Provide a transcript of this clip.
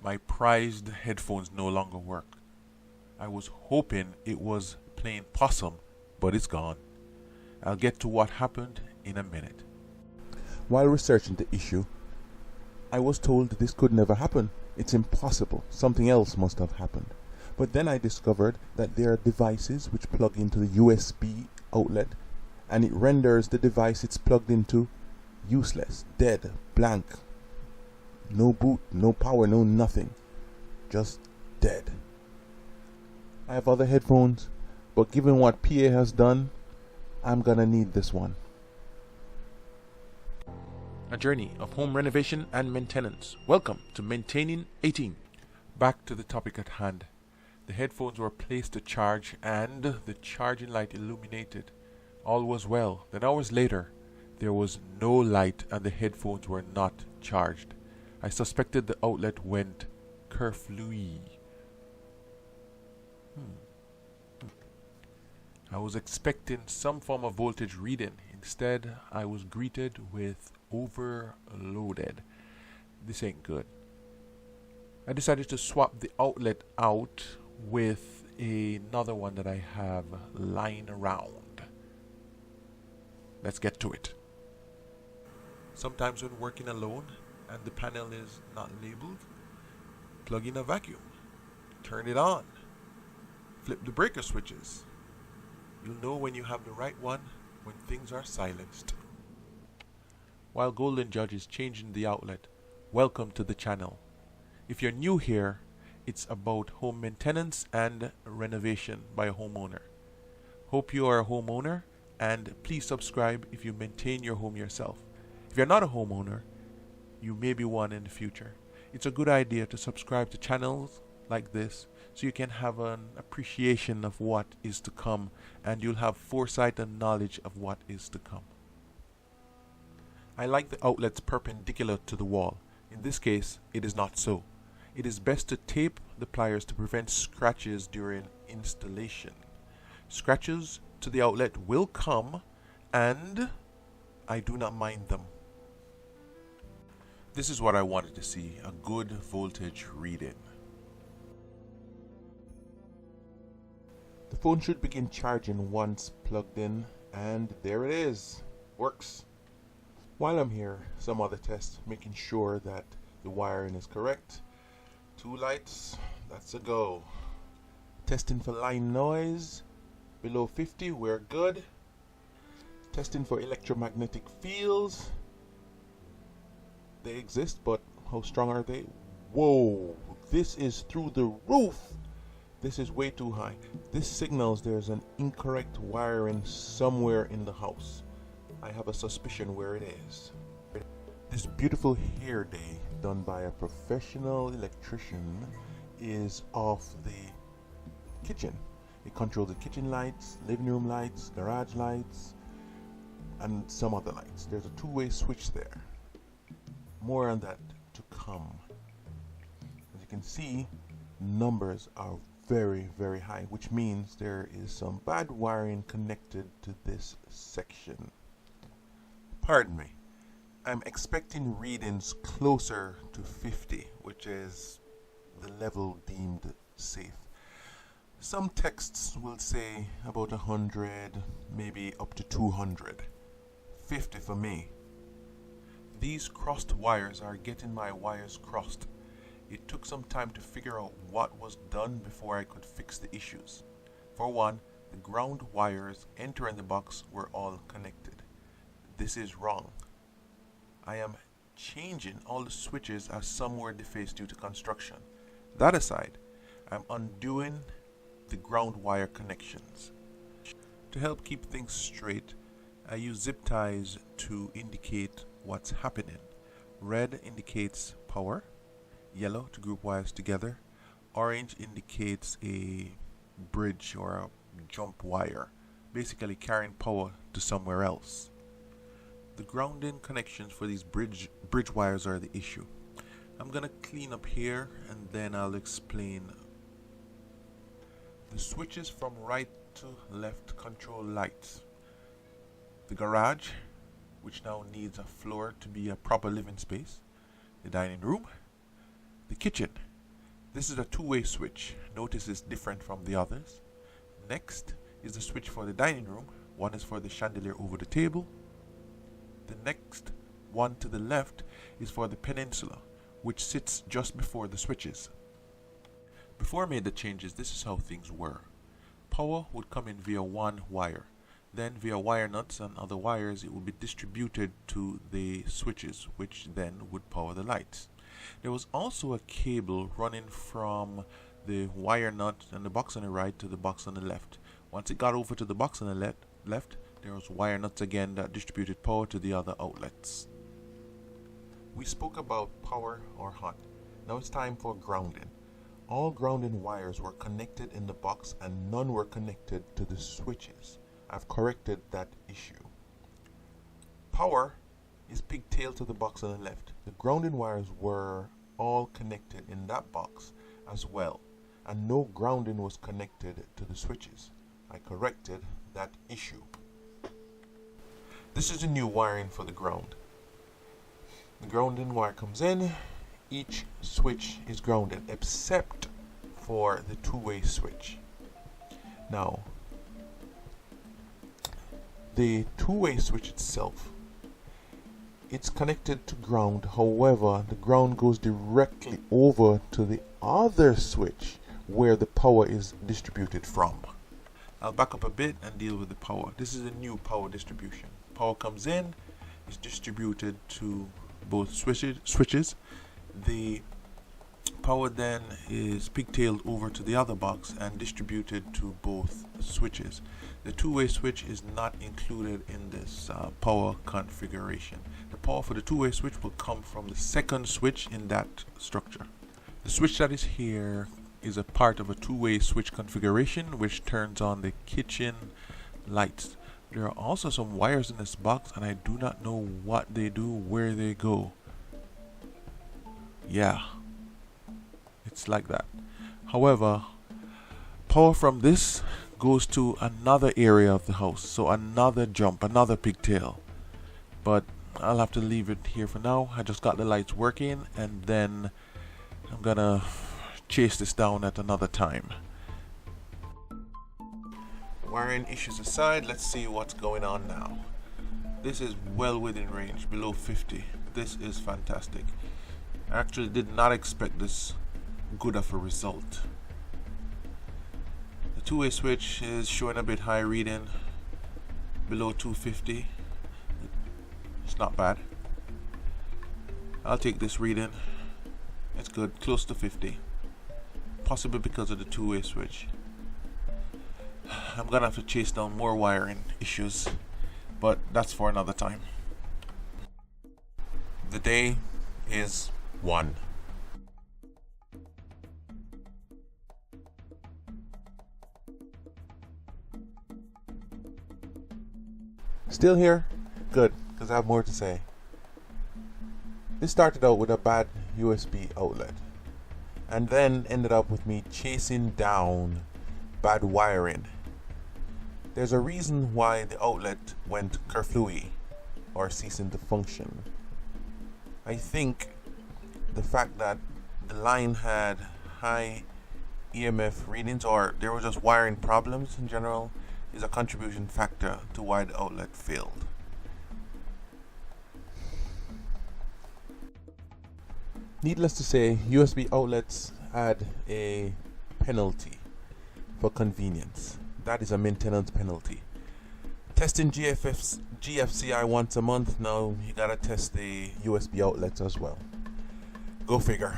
My prized headphones no longer work. I was hoping it was plain possum, but it's gone. I'll get to what happened in a minute. While researching the issue, I was told this could never happen. It's impossible. Something else must have happened. But then I discovered that there are devices which plug into the USB outlet, and it renders the device it's plugged into useless, dead, blank. No boot, no power, no nothing. Just dead. I have other headphones, but given what PA has done, I'm gonna need this one. A journey of home renovation and maintenance. Welcome to Maintaining 18. Back to the topic at hand. The headphones were placed to charge and the charging light illuminated. All was well. Then hours later, there was no light and the headphones were not charged. I suspected the outlet went kerflooey. I was expecting some form of voltage reading. Instead, I was greeted with overloaded. This ain't good. I decided to swap the outlet out with another one that I have lying around. Let's get to it. Sometimes when working alone and the panel is not labeled, plug in a vacuum, turn it on, flip the breaker switches. You'll know when you have the right one when things are silenced. While Golden Judge is changing the outlet, welcome to the channel. If you're new here, it's about home maintenance and renovation by a homeowner. Hope you are a homeowner, and please subscribe if you maintain your home yourself. If you're not a homeowner, you may be one in the future. It's a good idea to subscribe to channels like this so you can have an appreciation of what is to come, and you'll have foresight and knowledge of what is to come. I like the outlets perpendicular to the wall. In this case, it is not so. It is best to tape the pliers to prevent scratches during installation. Scratches to the outlet will come, and I do not mind them. This is what I wanted to see, a good voltage reading. The phone should begin charging once plugged in, and there it is. Works. While I'm here, some other tests, making sure that the wiring is correct. 2 lights, that's a go. Testing for line noise. Below 50, we're good. Testing for electromagnetic fields. They exist, but how strong are they? Whoa, this is through the roof. This is way too high. This signals there's an incorrect wiring somewhere in the house. I have a suspicion where it is. This beautiful hair day done by a professional electrician is off the kitchen. It controls the kitchen lights, living room lights, garage lights, and some other lights. There's a 2-way switch there. More on that to come. As you can see, numbers are very, very high, which means there is some bad wiring connected to this section. Pardon me. I'm expecting readings closer to 50, which is the level deemed safe. Some texts will say about 100, maybe up to 200. 50 for me. These crossed wires are getting my wires crossed. It took some time to figure out what was done before I could fix the issues. For one, the ground wires entering the box were all connected. This is wrong. I am changing all the switches as some were defaced due to construction. That aside, I'm undoing the ground wire connections. To help keep things straight, I use zip ties to indicate what's happening. Red indicates power, yellow to group wires together, orange indicates a bridge or a jump wire, basically carrying power to somewhere else. The grounding connections for these bridge wires are the issue. I'm gonna clean up here and then I'll explain. The switches from right to left control lights. The garage, which now needs a floor to be a proper living space. The dining room. The kitchen, This is a two-way switch. Notice it's different from the others. Next is the switch for the dining room. One is for the chandelier over the table. The next one to the left is for the peninsula, which sits just before the switches. Before I made the changes, this is how things were. Power would come in via one wire. Then via wire nuts and other wires, it would be distributed to the switches, which then would power the lights. There was also a cable running from the wire nut and the box on the right to the box on the left. Once it got over to the box on the left, there was wire nuts again that distributed power to the other outlets. We spoke about power or hot. Now it's time for grounding. All grounding wires were connected in the box and none were connected to the switches. I've corrected that issue. Power is pigtail to the box on the left. The grounding wires were all connected in that box as well, and no grounding was connected to the switches. I corrected that issue. This is the new wiring for the ground. The grounding wire comes in. Each switch is grounded except for the two-way switch. Now, the two-way switch itself, it's connected to ground. However, the ground goes directly over to the other switch where the power is distributed from. I'll back up a bit and deal with the power. This is a new power distribution. Power comes in, is distributed to both switches. The power then is pigtailed over to the other box and distributed to both switches. The two-way switch is not included in this power configuration. The power for the two-way switch will come from the second switch in that structure. The switch that is here is a part of a two-way switch configuration which turns on the kitchen lights. There are also some wires in this box and I do not know what they do, where they go. Yeah, it's like that. However, power from this goes to another area of the house, so another jump, another pigtail. But I'll have to leave it here for now. I just got the lights working and then I'm gonna chase this down at another time. Wiring issues aside, let's see what's going on now. This is well within range, below 50. This is fantastic. I actually did not expect this good of a result. The two-way switch is showing a bit high reading, below 250. It's not bad. I'll take this reading. It's good, close to 50. Possibly because of the two-way switch. I'm gonna have to chase down more wiring issues, but that's for another time. The day is 1. Still here? Good, because I have more to say. This started out with a bad USB outlet, and then ended up with me chasing down bad wiring. There's a reason why the outlet went kerflooey, or ceasing to function. I think the fact that the line had high EMF readings, or there were just wiring problems in general, is a contribution factor to why the outlet failed. Needless to say, USB outlets add a penalty for convenience. That is a maintenance penalty. Testing GFCI once a month, now you gotta test the USB outlets as well. Go figure.